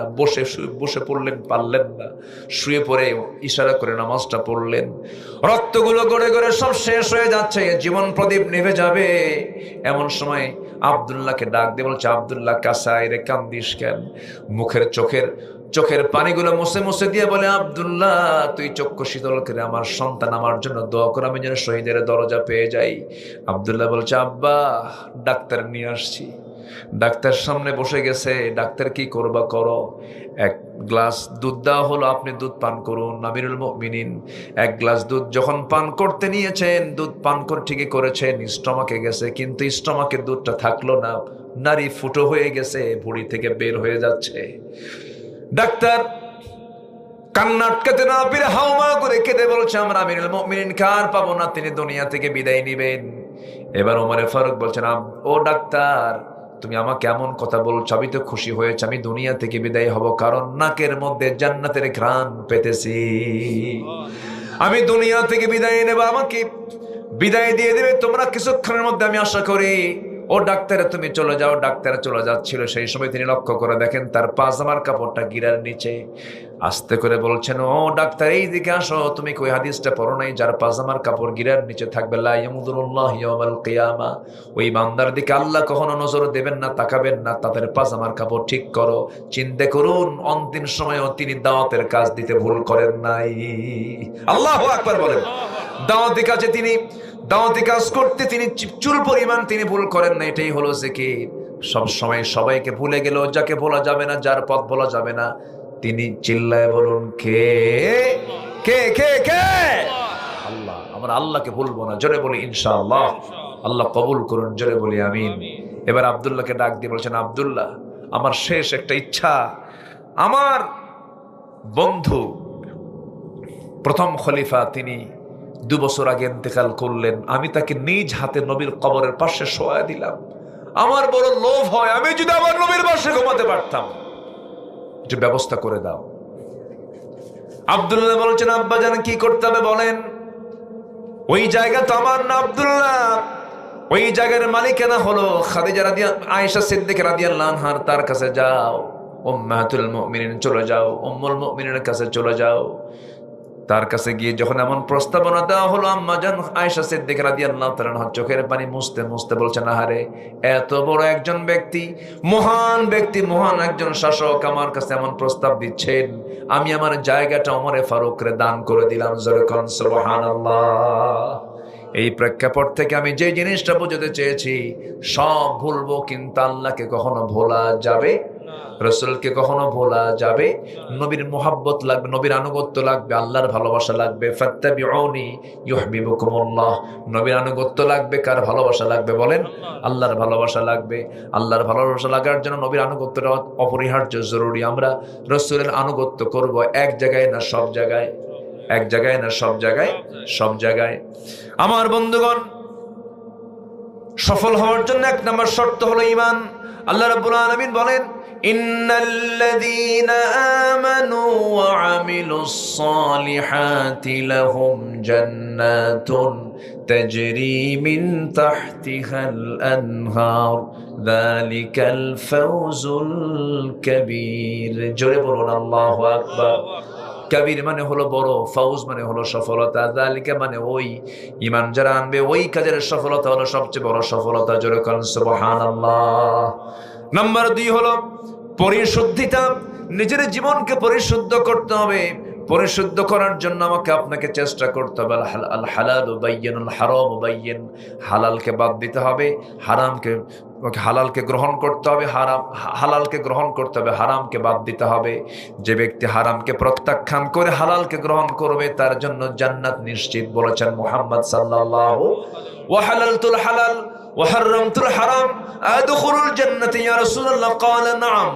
বসে পড়লেন, পারলেন না। শুয়ে পড়ে ইশারা করে নামাজটা পড়লেন। রক্তগুলো গড়ে গড়ে সব শেষ হয়ে যাচ্ছে, জীবন প্রদীপ নিভে যাবে। এমন সময় আব্দুল্লাহকে ডাক দিয়ে বলছে, আব্দুল্লাহ কাছে আয় রে, কান্দিস কেন? মুখের চোখের চোখের পানিগুলো মুছে মুছে দিয়ে বলে, আব্দুল্লাহ তুই চক্ষু শীতল করে আমার সন্তান আমার জন্য দোয়া কর, আমি যেন শহীদের দরজা পেয়ে যাই। আব্দুল্লাহ বলছে, আব্বা ডাক্তার নিয়ে আসছি। ডাক্তার সামনে বসে গেছে। ডাক্তার কি করবা করো, এক গ্লাস দুধ দেওয়া হলো, আপনি দুধ পান করুন আমিরুল মুমিনিন। এক গ্লাস দুধ যখন পান করতে নিয়েছেন, দুধ পান করে ঠিকই করেছেন, স্টমাকে গেছে, কিন্তু স্টমাকের দুধটা থাকলো না, নারী ফুটো হয়ে গেছে, ভুঁড়ি থেকে বের হয়ে যাচ্ছে। ডাক্তার কান্না আটকাতে না পেরে হাউমা করে কেঁদে বলছে, আমরা আমিরুল মুমিনিন কার পাবো না, তিনি দুনিয়া থেকে বিদায় নিবেন। এবার ওমরে ফারুক বলছেন, ও ডাক্তার তুমি আমাকে এমন কথা বলছো, আমি তো খুশি হয়েছে, আমি দুনিয়া থেকে বিদায় হব, কারণ নাকের মধ্যে জান্নাতের ঘ্রাণ পেতেছি। আমি দুনিয়া থেকে বিদায় নেব, আমাকে বিদায় দিয়ে দেবে তোমরা কিছুক্ষণের মধ্যে, আমি আশা করি। ও ডাক্তারে তুমি চলে যাও। ডাক্তারে চলে যাচ্ছিল, সেই সময় তিনি লক্ষ্য করে দেখেন তার পাজামার কাপড়টা গিরার নিচে। আস্তে করে বলছেন, ও ডাক্তার এই দিকে আসো, তুমি কই হাদিসটা পড়ো নাই, যার পাজামার কাপড় গিরার নিচে থাকবে লা ইয়ামুদুরুল্লাহ ইয়াউমাল কিয়ামা, ওই বান্দার দিকে আল্লাহ কখনো নজর দেবেন না, তাকাবেন না। তাদের পাজামার কাপড় ঠিক করো। চিন্তা করুন, অন্তিম সময়েও তিনি দাওয়াতের কাজ দিতে ভুল করেন নাই। আল্লাহু আকবার বলেন। দাওয়াতি কাজে তিনি দাওয়াতি কাজ করতে তিনি চুল পরিমাণ তিনি ভুল করেন না। এটাই হলো জিকির। সব সময় সবাইকে ভুলে গেল, যাকে বলা যাবে না, যার পথ বলা যাবে না, তিনি চিল্লায় বলুন, কে কে কে কে? আল্লাহ। আমরা আল্লাহকে ভুলবো না, জোরে বলি ইনশাআল্লাহ। আল্লাহ কবুল করুন, জোরে বলি আমিন। এবার আব্দুল্লাহকে ডাক দিয়ে বলছেন, আব্দুল্লাহ আমার শেষ একটা ইচ্ছা, আমার বন্ধু প্রথম খলিফা তিনি 2 বছর আগে ইন্তেকাল করলেন, আমি তাকে নিজ হাতে নবীর কবরের পাশে শোয়া দিলাম। আমার বড় লোভ হয়, আমি যদি আমার নবীর পাশে ঘুমাতে পারতাম, একটু ব্যবস্থা করে দাও। আব্দুল্লাহ বলছেন, আব্বা জান কি করতে হবে বলেন? ওই জায়গা তো আমার না আব্দুল্লাহ, ওই জায়গার মালিকানা হলো খাদিজা আয়েশা সিদ্দিকা রাদিয়াল্লাহু আনহার, তার কাছে যাও। উম্মাতুল মুমিনিন চলে যাও, উম্মুল মুমিনিনের কাছে চলে যাও। তার কাছে গিয়ে যখন এমন প্রস্তাবনা দেওয়া হলো, আম্মা জান আয়েশা সিদ্দিকা রাদিয়াল্লাহু তাআলা আনহা চোখের পানি মুছতে মুছতে বলছেন, আহারে এত বড় একজন ব্যক্তি, মহান ব্যক্তি, মহান একজন শাসক আমার কাছে এমন প্রস্তাব দিচ্ছেন, আমি আমার জায়গাটা ওমরে ফারুকরে দান করে দিলাম। জোরে কোন সুবহানাল্লাহ। এই প্রেক্ষাপট থেকে আমি যে জিনিসটা বোঝাতে চেয়েছি, সব ভুলবো কিন্তু আল্লাহকে কখনো ভোলা যাবে, রাসূলকে কখনো ভোলা যাবে। নবীর মুহাব্বত লাগবে, নবীর আনুগত্য লাগবে, আল্লাহর ভালোবাসা লাগবে। ফাত্তাবিউনি ইউহিব্বুকুমুল্লাহ। নবীর আনুগত্য লাগবে, কার ভালোবাসা লাগবে বলেন? আল্লাহর ভালোবাসা লাগবে। আল্লাহর ভালোবাসা লাগার জন্য নবীর আনুগত্যটা অপরিহার্য, জরুরি। আমরা রাসূলের আনুগত্য করব এক জায়গায় না সব জায়গায়, এক জায়গায় না সব জায়গায়, সব জায়গায়। আমার বন্ধুগণ, সফল হওয়ার জন্য 1 নম্বর শর্ত হলো ঈমান। আল্লাহ রাব্বুল আলামিন বলেন, ইন্নাল্লাযীনা আমানু ওয়া আমিলুস সালিহাতি লাহুম জান্নাতুন তাজরি মিন তাহতিহাল আনহার যালিকাল ফাওজুল কাবীর। জোরে বলুন আল্লাহু আকবার। কাবীর মানে হলো বড়, ফাউজ মানে হলো সফলতা, যালিকা মানে ওই। ঈমান যারা আনবে ওই কাজের সফলতা হলো সবচেয়ে বড় সফলতা। জোরে কোন সুবহানাল্লাহ। নাম্বার 2 হলো পরিশুদ্ধিতা। নিজের জীবনকে পরিশুদ্ধ করতে হবে। পরিশুদ্ধ করার জন্য আমাকে আপনাকে চেষ্টা করতে হবে। আল হালালু বাইয়িনুল হারামু বাইয়িন। হালালকে বাদ দিতে হবে, হালালকে গ্রহণ করতে হবে, হালালকে গ্রহণ করতে হবে, হারামকে বাদ দিতে হবে। যে ব্যক্তি হারামকে প্রত্যাখ্যান করে হালালকে গ্রহণ করবে, তার জন্য জান্নাত নিশ্চিত, বলেছেন মুহাম্মদ সাল্লাল্লাহু। ওয়া হালালতুল হালাল ওয়া হারামতুল হারাম আদখুলুল জান্নাতি ইয়া রাসূলুল্লাহ। ক্বালা নাআম।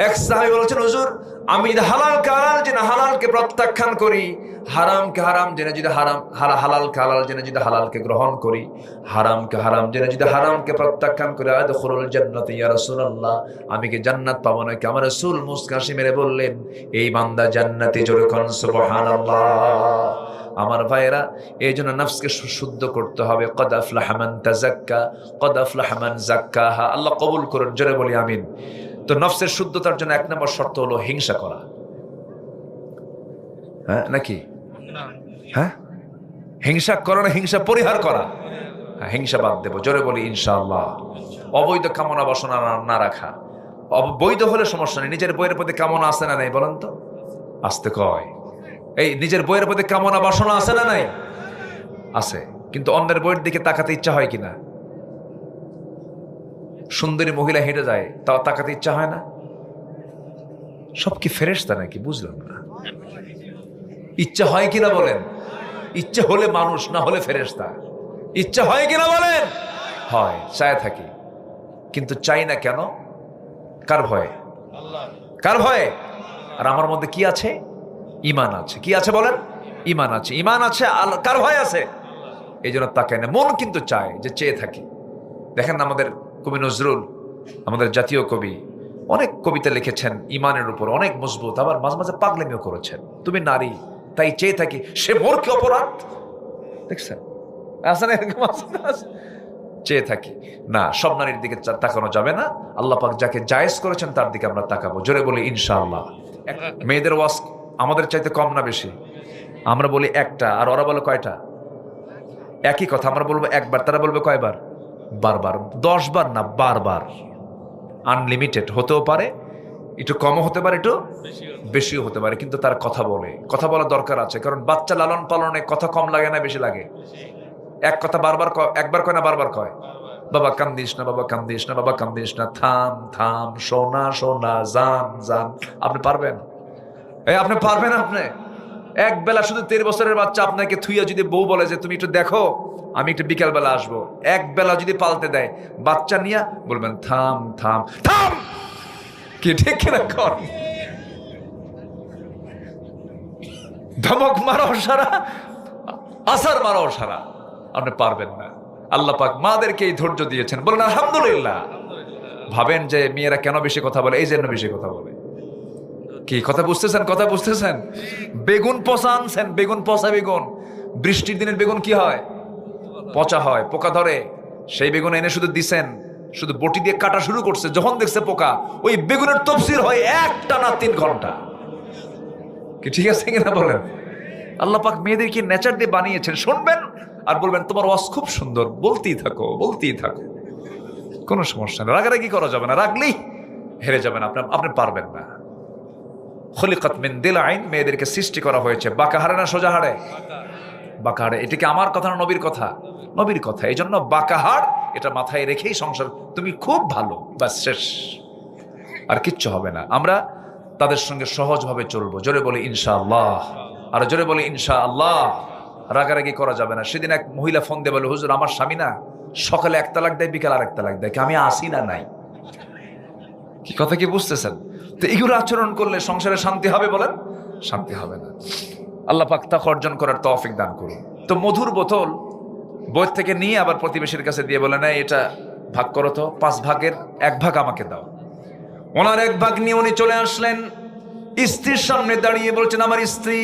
এক সাহাবী বলেছেন, হুজুর আমি যদি হালালকে হালাল জেনে হালালকে প্রত্যাখ্যান করি, হারামকে হারাম জেনে যদি হালালকে হালাল জেনে যদি হালালকে গ্রহণ করি, হারামকে হারাম জেনে যদি হারামকে প্রত্যাখ্যান করি, আদখুলুল জান্নাতি ইয়া রাসূলুল্লাহ, আমি কি জান্নাত পাবো নাকি? আমার রাসূল মুস্কাশি মেরে বললেন, এই বান্দা জান্নাতি। জোরে কোন সুবহানাল্লাহ। আমার ভাইয়েরা, এই জন্য নফসকে শুদ্ধ করতে হবে। কদ আফলাহা মান তাযাক্কা, কদ আফলাহা মান যাক্কাহা। আল্লাহ কবুল করুন, জোরে বলি আমিন। তো নফসের শুদ্ধতার জন্য 1 নম্বর শর্ত হলো হিংসা করা। হ্যাঁ নাকি? হ্যাঁ, হিংসা করা না, হিংসা পরিহার করা। হিংসা বাদ দেব, জোরে বলি ইনশাআল্লাহ। অবৈধ কামনা বাসনা না রাখা, বৈধ হলে সমস্যা নেই। নিজের বইয়ের প্রতি কামনা আছে না নাই বলেন তো? আসতে কয়। এই নিজের বইয়ের প্রতি কামনা বাসনা আছে না নাই? আছে। কিন্তু অন্যের বইয়ের দিকে তাকাতে ইচ্ছা হয় কিনা? সুন্দরী মহিলা হেঁটে যায়, তাও তাকাতে ইচ্ছা হয় না? সব কি ফেরেশতা নাকি? বুঝলাম না। ইচ্ছা হয় কিনা বলেন? ইচ্ছা হলে মানুষ, না হলে ফেরেশতা। ইচ্ছা হয় কিনা বলেন? হয়, চায় থাকি। কিন্তু চাই না কেন? কার ভয়ে? কার ভয়ে? আর আমার মধ্যে কি আছে? ঈমান আছে। কি আছে বলেন? ঈমান আছে। ঈমান আছে, কার ভয় আছে? এই জন্য তাকায় না। মন কিন্তু চায়, যে চেয়ে থাকি। দেখেন না, আমাদের কবি নজরুল, আমাদের জাতীয় কবি, অনেক কবিতা লিখেছেন ঈমানের উপর, অনেক মজবুত। আবার মাঝে মাঝে পাগলামিও করেছেন। তুমি নারী, তাই চেয়ে থাকি, সে মোর কি অপরাধ? দেখছেন আছে না এরকম? চেয়ে থাকি না, সব নারীর দিকে তাকানো যাবে না। আল্লাহ পাক যাকে জায়েজ করেছেন তার দিকে আমরা তাকাবো। জোরে বলি ইনশাআল্লাহ। মেয়েদের ওয়াজ আমাদের চাইতে কম না বেশি? আমরা বলি একটা, আর ওরা বলে কয়টা? একই কথা। আমরা বলবো একবার, তারা বলবে কয়বার? বারবার। 10 বার না, বারবার। আনলিমিটেড হতেও পারে, একটু কমও হতে পারে, একটু বেশিও হতে পারে, কিন্তু তার কথা বলে। কথা বলা দরকার আছে, কারণ বাচ্চা লালন পালনে কথা কম লাগে না বেশি লাগে? এক কথা বারবার একবার কয় না বারবার কয়? বাবা কান্দিস না, বাবা কান্দিস না, বাবা কান্দিস না, থাম থাম, সোনা সোনা, জান জান। আপনি পারবেন? আপনি পারবেন? আপনি এক বেলা শুধু 13 বছরের বাচ্চা আপনাকে থুইয়া যদি বউ বলে যে তুমি একটু দেখো, আমি একটু বিকাল বেলা আসবো, এক বেলা যদি পাল্টে দেয়, বাচ্চা নিয়ে বলবেন থাম থাম থাম। কি ঠিক কিনা? কর ধমক মারো সারা, আসার মারো সারা। আপনি পারবেন না। আল্লাহ পাক মাদেরকে এই ধৈর্য দিয়েছেন। বলেন আলহামদুলিল্লাহ। ভাবেন যে মেয়েরা কেন বেশি কথা বলে? এই জন্য বেশি কথা বলে। কি কথা বুঝতেছেন? কথা বুঝতেছেন? বেগুন পচা আনছেন, বেগুন পচা বেগুন। বৃষ্টির দিনের বেগুন কি হয়? পচা হয়, পোকা ধরে। সেই বেগুন এনে শুধু দিছেন, শুধু বটি দিয়ে কাটা শুরু করছে, যখন দেখছে পোকা, ওই বেগুনের তফসির হয় 1 টানা 3 ঘন্টা। কি ঠিক আছে কিনা বলেন? আল্লাহ পাক মেয়েদেরকে নেচার দিয়ে বানিয়েছেন। শুনবেন আর বলবেন তোমার ওয়াজ খুব সুন্দর, বলতেই থাকো বলতেই থাকো, কোনো সমস্যা না। রাগারাগি করা যাবে না, রাগলেই হেরে যাবেন। আপনি পারবেন না। খলিকাত মিন দিলাইন, মেয়েদেরকে সৃষ্টি করা হয়েছে বাঁকা হাড়ে না সোজা হাড়ে? বাঁকা হাড়ে। এটা কি আমার কথা না নবীর কথা? নবীর কথা। এই জন্য বাঁকা হাড় এটা মাথায় রেখেই সংসার, তুমি খুব ভালো, বাস শেষ, আর কিচ্ছু হবে না। আমরা তাদের সঙ্গে সহজভাবে চলবো। জোরে বলি ইনশাআল্লাহ। আর জোরে বলি ইনশাআল্লাহ। রাগারাগি করা যাবে না। সেদিন এক মহিলা ফোন দিয়ে বলে, হুজুর আমার স্বামী না সকালে 1 তালাক দেয়, বিকাল আর 1 তালাক দেয়, আমি আসি না নাই। কি কথা কি বুঝতেছেন? তো এগুলো আচরণ করলে সংসারে শান্তি হবে বলেন? শান্তি হবে না। আল্লাহ পাক তাকে অর্জন করার তৌফিক দান করুন। তো মধুর বোতল বই থেকে নিয়ে আবার প্রতিবেশীর কাছে দিয়ে বলে, না এটা ভাগ করো তো, 5 ভাগের 1 ভাগ আমাকে দাও। ওনার 1 ভাগ নিয়ে উনি চলে আসলেন, স্ত্রীর সামনে দাঁড়িয়ে বলছেন, আমার স্ত্রী,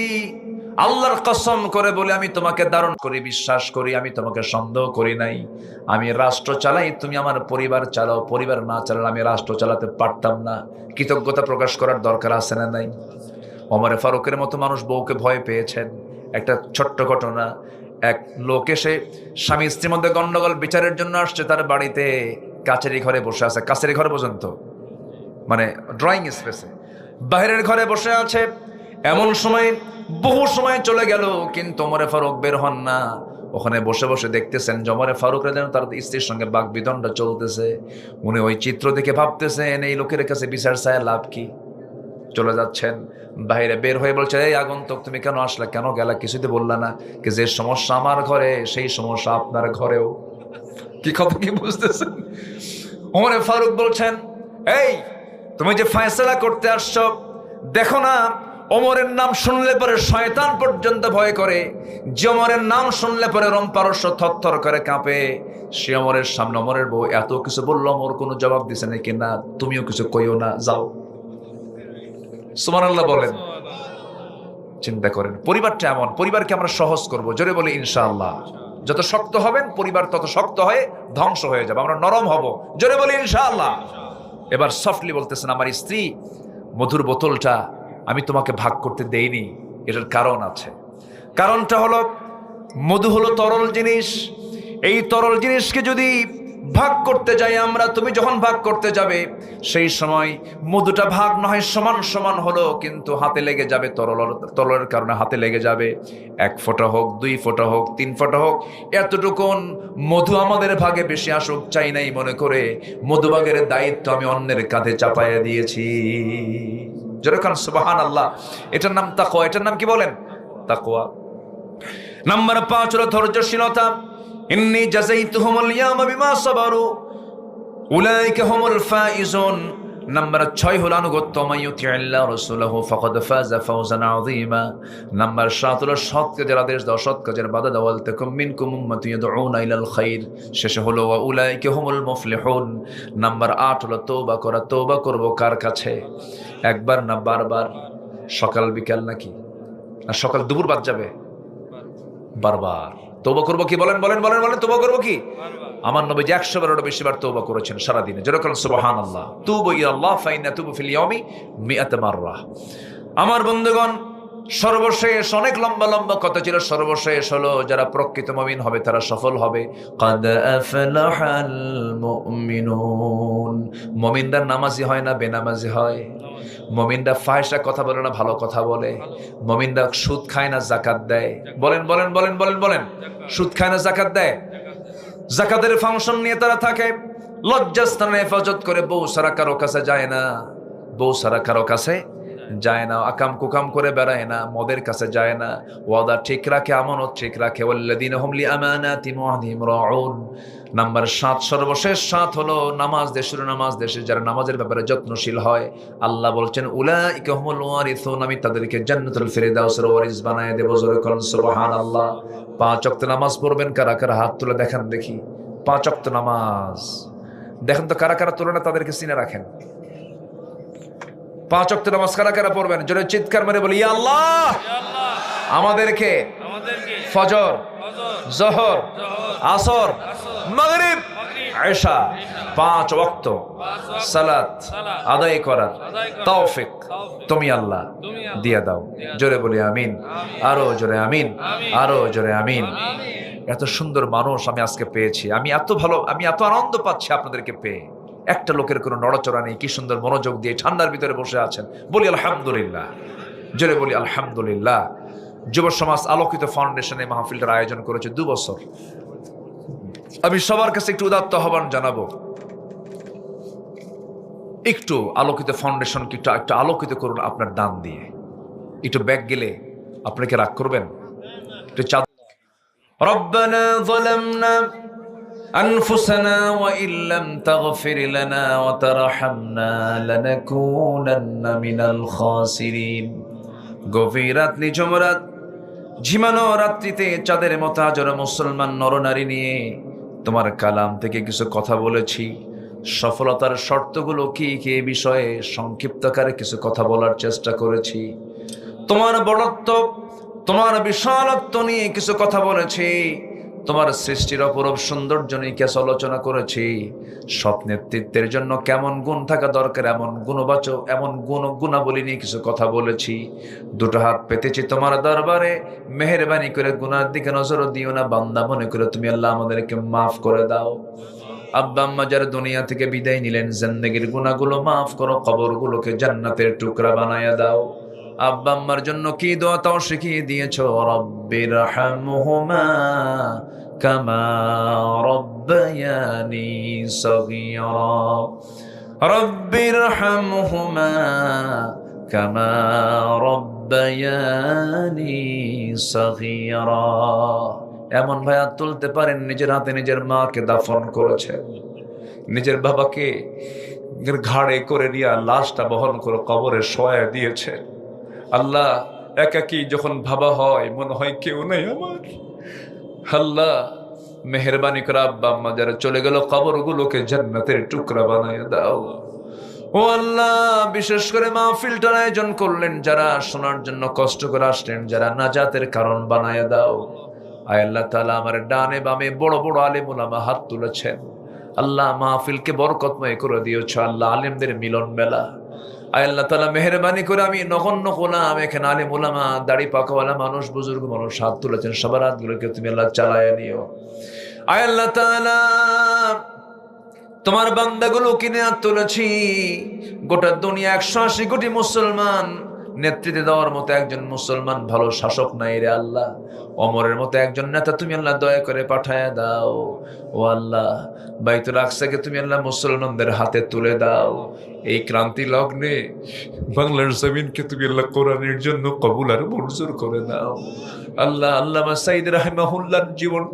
আল্লাহর কসম করে বলে আমি তোমাকে ধারণ করি, বিশ্বাস করি, আমি তোমাকে সন্দেহ করি নাই। আমি রাষ্ট্র চালাই, তুমি আমার পরিবার চালাও। পরিবার না চালালে আমি রাষ্ট্র চালাতে পারতাম না। কৃতজ্ঞতা প্রকাশ করার দরকার আছে না নাই? ওমরে ফারুকের মতো মানুষ বউকে ভয় পেয়েছেন। একটা ছোট্ট ঘটনা, এক লোক এসে স্বামী স্ত্রীর মধ্যে গন্ডগোল বিচারের জন্য আসছে, তার বাড়িতে কাছেরই ঘরে বসে আছে, কাছেরই ঘরে পর্যন্ত মানে ড্রয়িং স্পেসে, বাইরের ঘরে বসে আছে। এমন সময় বহু সময় চলে গেল, কিন্তু ওমরে ফারুক বের হন না। ওখানে বসে বসে দেখতেছেন যে ওমরে ফারুক যেন তার স্ত্রীর সঙ্গে বাকবিতণ্ডা চলতেছে। উনি ওই চিত্র দেখে ভাবতেছেন, এই লোকের কাছে বিচার চায় লাভ কি? চলে যাচ্ছেন, বাইরে বের হয়ে বলছে, এই আগন্তুক তুমি কেন আসলা, কেন গেলা, কিছুতে বললা না? কি যে সমস্যা আমার ঘরে সেই সমস্যা আপনার ঘরেও। কি কথা কি বুঝতেছেন? ওমরে ফারুক বলছেন, এই তুমি যে ফয়সালা করতে আসছো, দেখো না ওমরের নাম শুনলে পরে শয়তান পর্যন্ত ভয় করে, যে ওমরের নাম শুনলে পরে রোম-পারস্য থরথর করে কাঁপে, সে ওমরের সামনে ওমরের বউ এত কিছু বললো, ওমর কোনো জবাব দিছে নাকি? না, তুমিও কিছু কইও না, যাও। সুবহানাল্লাহ বলেন। চিন্তা করেন, পরিবারটা এমন, পরিবারকে আমরা সহজ করব। জোরে বলি ইনশাআল্লাহ। যত শক্ত হবেন পরিবার তত শক্ত হয়ে ধ্বংস হয়ে যাবে, আমরা নরম হব। জোরে বলি ইনশাআল্লাহ। এবার সফটলি বলতেছেন, আমার স্ত্রী, মধুর বোতলটা আমি তোমাকে ভাগ করতে দেইনি, এটার কারণ আছে। কারণটা হলো, মধু হলো তরল জিনিস। এই তরল জিনিসকে যদি ভাগ করতে যাই আমরা, তুমি যখন ভাগ করতে যাবে সেই সময় মধুটা ভাগ না হয় সমান সমান হলো, কিন্তু হাতে লেগে যাবে, তরলের কারণে হাতে লেগে যাবে। 1 ফোঁটা হোক, 2 ফোঁটা হোক, 3 ফোঁটা হোক, এতটুকুন মধু আমাদের ভাগে বেশি আসুক চাই নাই মনে করে মধুভাগের দায়িত্ব আমি অন্যের কাঁধে চাপাইয়া দিয়েছি। যেরকম সুবহানাল্লাহ। এটার নাম তাকওয়া। এটার নাম কি বলেন? তাকওয়া। নাম্বার 5 হলো ধৈর্যশীলতা। ইন্নী জাযাইতুহুমুল ইয়াওমা বিমা সাবারু উলাইকা হুমুল ফাইজুন। নাম্বার 6 হলো আনুগত্য। মাইয়ুতিল্লাহ রাসূলুহু ফাকাদ ফাযা ফাওজান আযীমা। নাম্বার 7 হলো সৎ কাজের আদেশ দাও, সৎ কাজের বাধা দাও। ওয়াল তাকুম মিনকুম উম্মাতুন ইয়াদউনা ইলাল খাইর। শেষে হলো ওয়া উলাইকা হুমুল মুফলিহুন। নাম্বার 8 হলো তওবা করা। তওবা করব কার কাছে? একবার না বারবার? সকাল বিকাল নাকি? আর সকাল দুপুর বাদ যাবে? বারবার। তওবা করব কি? বলেন বলেন বলেন বলেন। তওবা করব কি? আমার নবীজি 100 বারেরও বেশি বার তওবা করেছেন সারা দিনে। যেরকম সুবহানাল্লাহ। তুবু ইলাল্লাহ ফাইন্না তুবু ফিল ইয়াউমি 100 মাররা। আমার বন্ধুগণ, সর্বশেষ অনেক লম্বা লম্বা কথা ছিল, সর্বশেষ হলো যারা প্রকৃত মুমিন হবে তারা সফল হবে। কাদ আফলাহাল মুমিনুন। মুমিনরা নামাজি হয় না বেনামাজি হয়? মুমিনরা ফাহিশা কথা বলে না ভালো কথা বলে? মুমিনরা সুদ খায় না যাকাত দেয়? বলেন বলেন বলেন বলেন বলেন। সুদ খায় না যাকাত দেয়? যাকাতের ফাংশন নিয়ে তারা থাকে। লজ্জাস্থানে হেফাজত করে। বউ সারা কারো কাছে যায় না, বউ সারা কারো কাছে যায় না। আকাম কুকাম করে বেড়ায় না, মদের কাছে যায় না। ওয়াদা ঠিক রাখে, আমানত ঠিক রাখে। ওয়াল্লাযীনা হুম লিআমানাতিহিম ওয়া আহদিহিম রাউন। নাম্বার 7, সর্বশেষ 7 হলো নামাজ দেশের, নামাজ দেশে যারা নামাজের ব্যাপারে যত্নশীল হয়, আল্লাহ বলছেন উলাইকা হুমুল ওয়ারিসুন, আমি তাদেরকে জান্নাতুল ফিরদাউসের ওয়ারিস বানায় দেব। জোরে বলেন সুবহানাল্লাহ। 5 ওয়াক্ত নামাজ পড়বেন কারা কারা? হাত তুলে দেখান দেখি। 5 ওয়াক্ত নামাজ দেখেন তো কারা কারা তুলে না, তাদেরকে চিনে রাখেন। 5 ওয়াক্ত নামাজ কারা কারা পড়বেন? জোরে চিৎকার মেরে বলি ইয়া আল্লাহ। আমাদেরকে ফজর, জোহর, আসর, মাগরিব, ইশা 5 ওয়াক্ত সালাত আদায় করার তৌফিক তুমি আল্লাহ দিয়ে দাও। জোরে বলি আমিন। আরো জোরে আমিন, আরো জোরে আমিন। এত সুন্দর মানুষ আমি আজকে পেয়েছি। আমি এত আনন্দ পাচ্ছি আপনাদেরকে পেয়ে। একটা লোকের কোনো নড়াচড়া নেই, কি সুন্দর মনোযোগ দিয়ে ঠান্ডার ভিতরে বসে আছেন। বলি আলহামদুলিল্লাহ। জোরে বলি আলহামদুলিল্লাহ। যুব সমাজ আলোকিত ফাউন্ডেশনে মাহফিলটার আয়োজন করেছে 2 বছর। আমি সবার কাছে একটু উদাত্ত আহ্বান জানাবো, একটু আলোকিত ফাউন্ডেশনকে একটু আলোকিত করুন আপনার দান দিয়ে। একটু ব্যাগ গেলে আপনাকে রাগ করবেন? একটু রব্বানা যালামনা আনফুসানা ওয়া ইল্লাম তাগফির লানা ওয়া তারহামনা লানাকুনান্না মিনাল খাসিরিন। গভীর রাত, নিঝুম রাত, ঝিমানো রাত্রিতে চাঁদের মতো হাজারো মুসলমান নরনারী নিয়ে তোমার কালাম থেকে কিছু কথা বলেছি। সফলতার শর্তগুলো কি কি বিষয়ে সংক্ষিপ্তকারে কিছু কথা বলার চেষ্টা করেছি। তোমার বড়ত্ব, তোমার বিশালত্ব নিয়ে কিছু কথা বলেছি। তোমার সৃষ্টির অপরূপ সৌন্দর্য নিয়ে কিছু আলোচনা করেছি। সৎ নেতৃত্বের জন্য কেমন গুণ থাকা দরকার এমন গুণাবলী নিয়ে কিছু কথা বলেছি। 2 হাত পেতেছি তোমার দরবারে, মেহেরবানি করে গুনার দিকে নজর দিও না। বান্দা মনে করে তুমি আল্লাহ আমাদেরকে মাফ করে দাও। আব্বা আম্মা যারা দুনিয়া থেকে বিদায় নিলেন, জিন্দেগির গুনাহগুলো মাফ করো, কবরগুলোকে জান্নাতের টুকরা বানায়া দাও। আব্বা আম্মার জন্য কি দোয়া তাও শিখিয়ে দিয়েছো। রব্বির হামহুমা কামা রব্বায়ানি সগীরা। রব্বির হামহুমা কামা রব্বায়ানি সগীরা। এমন ভাই হাত তুলতে পারেন নিজের হাতে নিজের মাকে দাফন করেছেন, নিজের বাবাকে ঘাড়ে করে নিয়ে লাশটা বহন করে কবরে শোয়া দিয়েছেন। আল্লাহ, একাকী যখন ভাবা হয় মনে হয় কেউ নেই আমার। আল্লাহ মেহেরবানি করে আব্বা আম্মা যারা চলে গেল কবরগুলোকে জান্নাতের টুকরা বানায় দাও। ও আল্লাহ, বিশেষ করে মাহফিলটার আয়োজন করলেন যারা শোনার জন্য কষ্ট করে আসলেন, যারা নাজাতের কারণ বানায় দাও। আয় আল্লাহ তাআলা, আমার ডানে বামে বড় বড় আলেম ওলামা হাত তুলেছেন। আল্লাহ মাহফিলকে বরকতময় করে দিয়েছো। আল্লাহ আলেমদের মিলন মেলা। আয় আল্লাহ তাআলা মেহেরবানি করে আমি নগণ্য গোলাম, এখানে আলেম ওলামা দাড়ি পাকাওয়ালা মানুষ, বুজুর্গ মানুষ হাত তুলেছেন, সবার হাতগুলোকে তুমি আল্লাহ চালায় নিও। আয় আল্লাহ তাআলা তোমার বান্দাগুলো কিনে তুলেছি, গোটা দুনিয়া 180 কোটি মুসলমান নেতৃত্বে দেওয়ার মতো একজন মুসলমান ভালো শাসক নাই রে আল্লাহ। ওমরের মতো একজন নেতা তুমি আল্লাহ দয়া করে পাঠায় দাও। ও আল্লাহ, বাইতুল আকসাকে তুমি আল্লাহ মুসলমানদের হাতে তুলে দাও। এই ক্রান্তি লগ্নে বাংলার জমিনকে তুমি আল্লাহ কোরআনের জন্য কবুল আর মঞ্জুর করে দাও। আল্লাহ, আল্লামা সাইদ রাহিমাহুল্লাহর জীবন,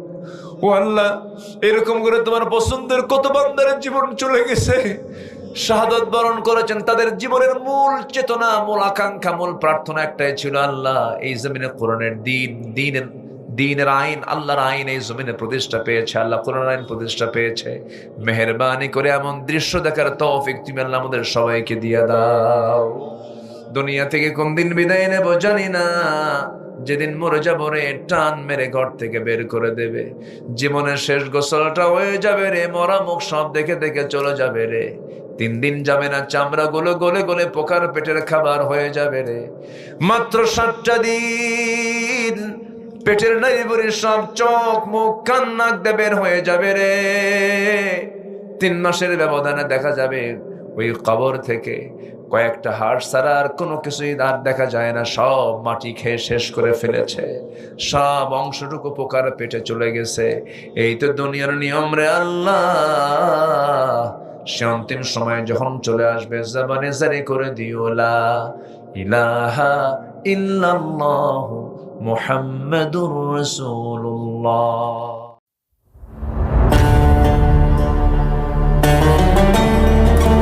ও আল্লাহ, এরকম করে তোমার পছন্দের কত বান্দারের জীবন চলে গেছে, শাহাদাত বরণ করেছেন। তাদের জীবনের মূল চেতনা, মূল আকাঙ্ক্ষা, মূল প্রার্থনা একটাই ছিল, আল্লাহ এই জমিনে কোরআনের দ্বীনের আইন, আল্লাহর আইন এই জমিনে প্রতিষ্ঠা পেয়েছে। আল্লাহ কোরআন আইন প্রতিষ্ঠা পেয়েছে। মেহেরবানি করে এমন দৃশ্য দেখার তৌফিক তুমি আল্লাহ আমাদের সবাইকে দিয়ে দাও। দুনিয়া থেকে কোন দিন বিদায় নেব জানি না, যেদিন মরে যাবো রে, টান মেরে ঘর থেকে বের করে দেবে। জীবনের শেষ গোসলটা হয়ে যাবে রে, মরা মুখ সব দেখে দেখে চলে যাবে রে। 3 দিন যাবে না, চামড়া গুলো গলে গলে পোকার পেটের খাবার হয়ে যাবে রে। মাত্র 7টা দিন পেটের নাড়িভুড়ি সব চোখ মুখ কান নাক দিয়ে বের হয়ে যাবে রে। 3 মাসের ব্যবধানে দেখা যাবে ওই কবর থেকে কয়েকটা হাড় ছাড়া আর কোনো কিছুই আর দেখা যায় না। সব মাটি খেয়ে শেষ করে ফেলেছে, সব অংশটুকু পোকার পেটে চলে গেছে। এই তো দুনিয়ার নিয়ম রে আল্লাহ। সে অন্তিম সময় যখন চলে আসবে, জবানে জারি করে দিও লা ইলাহা ইল্লাল্লাহু মুহাম্মাদুর রাসূলুল্লাহ।